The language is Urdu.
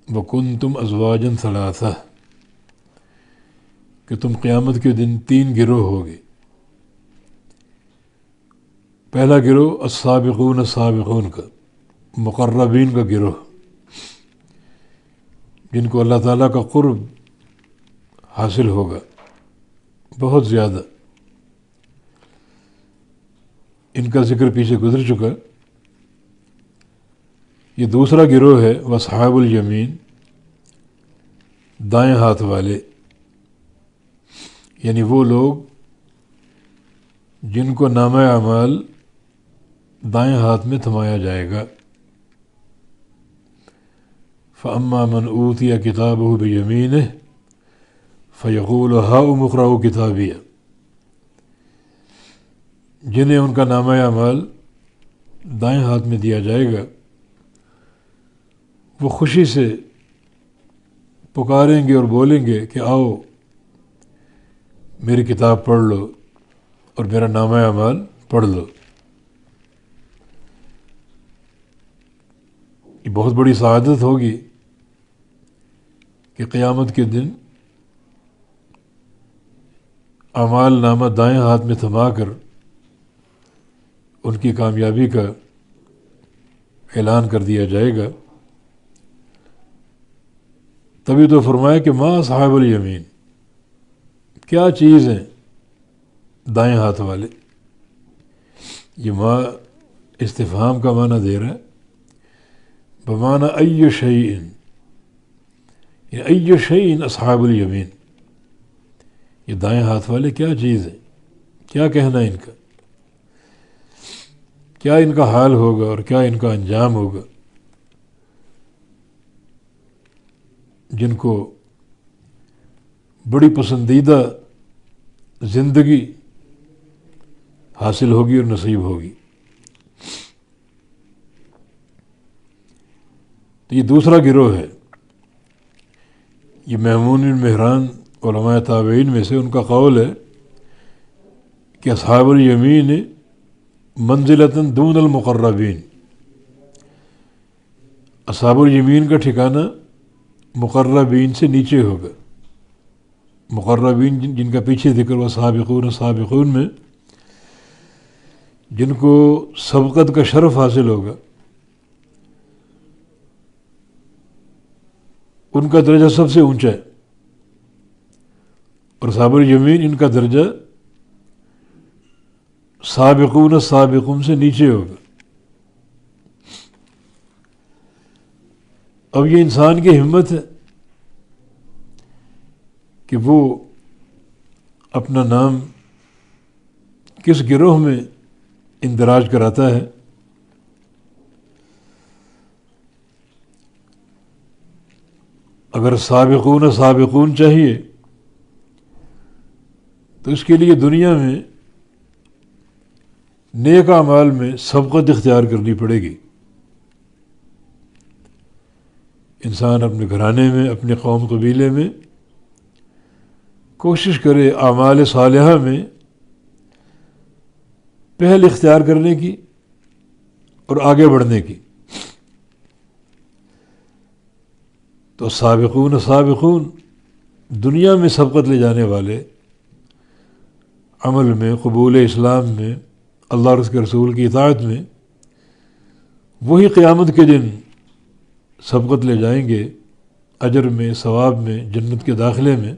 وَكُنْتُمْ أَزْوَاجًا ثَلَاثَةً کہ تم قیامت کے دن 3 گروہ ہوگے۔ پہلا گروہ السابقون السابقون کا، مقربین کا گروہ، جن کو اللہ تعالیٰ کا قرب حاصل ہوگا بہت زیادہ۔ ان کا ذکر پیچھے گزر چکا۔ یہ دوسرا گروہ ہے واصحاب الیمین، دائیں ہاتھ والے، یعنی وہ لوگ جن کو نامہ اعمال دائیں ہاتھ میں تھمایا جائے گا۔ فَأَمَّا مَنْ أُوتِيَ كِتَابَهُ بِيَمِينِهِ فَيَقُولُ هَاؤُمُ اقْرَءُوا كِتَابِيَهْ، جنہیں ان کا نامہ اعمال دائیں ہاتھ میں دیا جائے گا وہ خوشی سے پکاریں گے اور بولیں گے کہ آؤ میری کتاب پڑھ لو اور میرا نامہ اعمال پڑھ لو۔ یہ بہت بڑی سعادت ہوگی کہ قیامت کے دن اعمال نامہ دائیں ہاتھ میں تھما کر ان کی کامیابی کا اعلان کر دیا جائے گا۔ تبھی تو فرمایا کہ ما اصحاب الیمین، کیا چیز ہیں دائیں ہاتھ والے۔ یہ ما استفہام کا معنی دے رہا ہے، بمعنی ای شیئن، یہ ای شیئن اصحاب الیمین، یہ دائیں ہاتھ والے کیا چیز ہیں، کیا کہنا ان کا، کیا ان کا حال ہوگا اور کیا ان کا انجام ہوگا، جن کو بڑی پسندیدہ زندگی حاصل ہوگی اور نصیب ہوگی۔ تو یہ دوسرا گروہ ہے۔ یہ میمون بن مہران علماء تابعین میں سے ان کا قول ہے کہ اصحاب الیمین منزلۃ دون المقربین، اصحاب الیمین کا ٹھکانہ مقربین سے نیچے ہوگا۔ مقربین جن کا پیچھے ذکر ہوا سابقون سابقون میں، جن کو سبقت کا شرف حاصل ہوگا، ان کا درجہ سب سے اونچا ہے، اور اصحاب الیمین ان کا درجہ سابقون سابقون سے نیچے ہوگا۔ اب یہ انسان کی ہمت ہے کہ وہ اپنا نام کس گروہ میں اندراج کراتا ہے۔ اگر سابقون سابقون چاہیے تو اس کے لیے دنیا میں نیک اعمال میں سبقت اختیار کرنی پڑے گی۔ انسان اپنے گھرانے میں، اپنے قوم قبیلے میں کوشش کرے اعمال صالحہ میں پہل اختیار کرنے کی اور آگے بڑھنے کی۔ تو سابقون سابقون دنیا میں سبقت لے جانے والے، عمل میں، قبول اسلام میں، اللہ اور اس کے رسول کی اطاعت میں، وہی قیامت کے دن سبقت لے جائیں گے اجر میں، ثواب میں، جنت کے داخلے میں۔